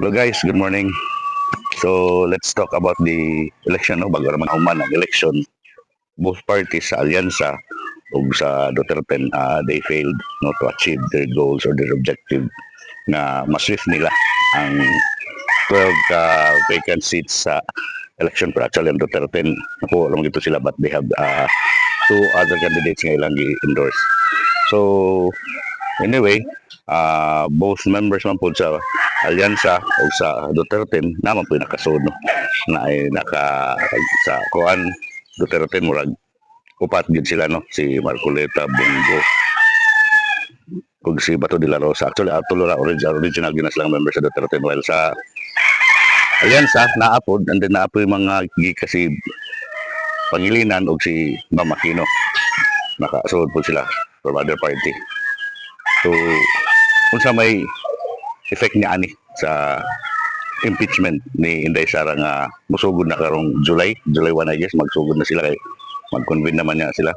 Hello guys, good morning. So let's talk about the election, no? Bago naman human ang election. Both parties sa alyansa ug sa Duterte, they failed no, to achieve their goals or their objective na ma-swift nila ang 12 vacant seats sa election. Pero actually ang Duterte, nakuha lang dito sila but they have two other candidates nga ilang i-endorse. So anyway, both members man po sa alyansa o sa Duterte naman po nakasunod no? Na ay naka sa kuan Duterte murag upat gid sila no, si Marcoleta, Bongo ug si Bato de la Rosa. Actually tulo ra original gina silang member sa Duterte, while sa alyansa naapod and then naapoy mga kasi Pangilinan og si Ma'am Aquino, nakasunod po sila from other party. So unsa may effect ni ani sa impeachment ni Inday Sara nga musugod na karong July 1 I guess, magsugod na sila kay mag-convene naman niya sila.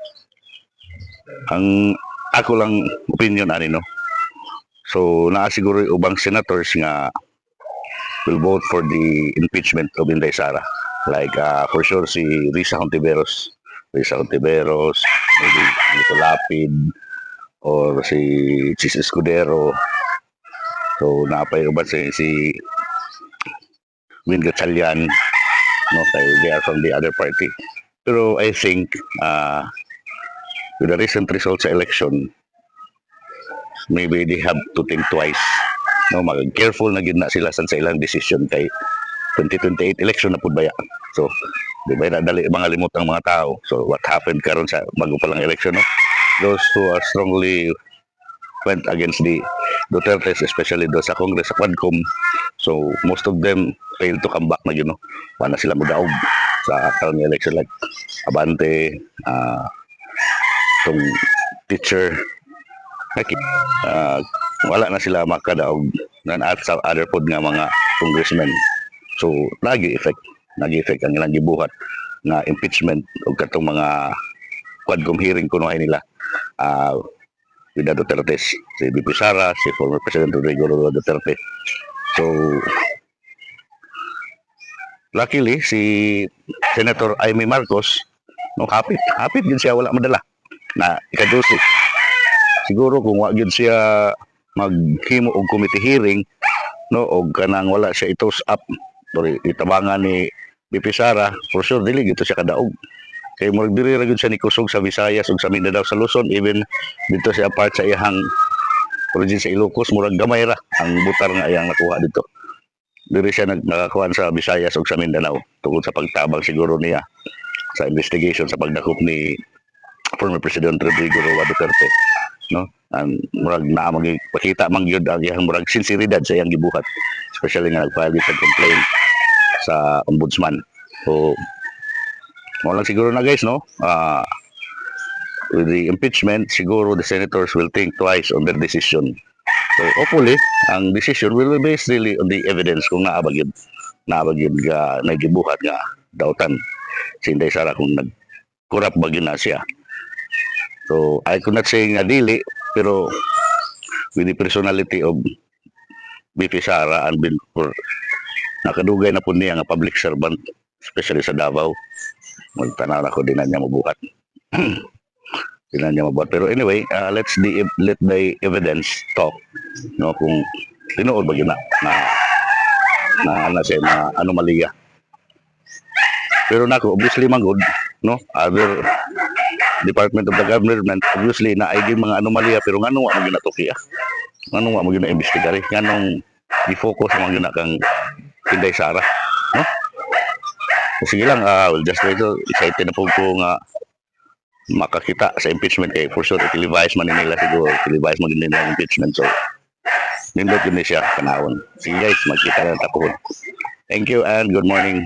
Ang ako lang opinion ani no. So naa siguro ubang senators nga will vote for the impeachment of Inday Sara. Like for sure si Risa Hontiveros, maybe Nico Lapid, or si Chis Escudero. So napay uban si Win Gatchalian, no, they are from the other party. Pero I think with the recent results sa election, maybe they have to think twice. No, mag-careful na gid na sila sa ilang decision kay 2028 election na pud baya. So, di ba na dali mga limot ang mga tao. So, what happened karon sa bago pa lang election, no? Those who are strongly went against the Dutertes, especially do sa Congress, sa Quadcom. So, most of them failed to come back na yun, no? Wala sila mudaog sa karong election, like Abante, itong teacher, wala na sila makadaog at sa other pod nga mga congressmen. So, nag-effect ang ilang gibuhat na impeachment o katong mga Quadcom hearing kunuhay nila with the Dutertes, si BP Sara, si former President Rodrigo Duterte. So, luckily, si Senator Amy Marcos, no, hapit din siya, wala madala na ikadusi. Siguro kung wag yun siya maghimo og committee hearing, no, og kanang wala siya itos up or itabangan ni BP Sara, for sure dili gito siya kadaog. Kay murag diri ra gyud siya ni kusog sa Visayas ug sa Mindanao, sa Luzon, even dito sa part sa iyang origin sa Ilocos, murag gamay ra ang butar nga iyang nakuha dito. Diri siya nakakuha sa Visayas ug sa Mindanao tungod sa pagtabang siguro niya sa investigation sa pagdakop ni former President Rodrigo Roa Duterte, no? And murag na magpakita man gyud ang iyang murag sinseridad sa iyang gibuhat, especially nga nag-file sa complaint sa ombudsman. So mo lang siguro na guys, no? With the impeachment, siguro the senators will think twice on their decision. So hopefully, ang decision will be based really on the evidence kung naabagid nga nagibuhat nga dautan si Inday Sara kung nag-corrupt ba na siya. So I could not say nga dili, pero with the personality of BP Sara and nakadugay na po niya nga public servant, especially sa Davao, magtanaw ako din na niya mabuhat. Pero anyway, let the evidence talk, no, kung tinuod ba yun na siya na anomalya. Pero nako obviously magod, no, other department of the government obviously na ay mga anomalya, pero nganong wa mo ginatuki nganong wa mo gina-investigate, nganong i-focus mo gyud kang Inday Sara, no? Sige lang, we'll just wait. Excited na po nga makakita sa impeachment kay for sure i-televise man nila siguro, i-televise man nila impeachment. So nindot yun siya kanawon. Sige guys, magkita na tapuhon. Thank you and good morning.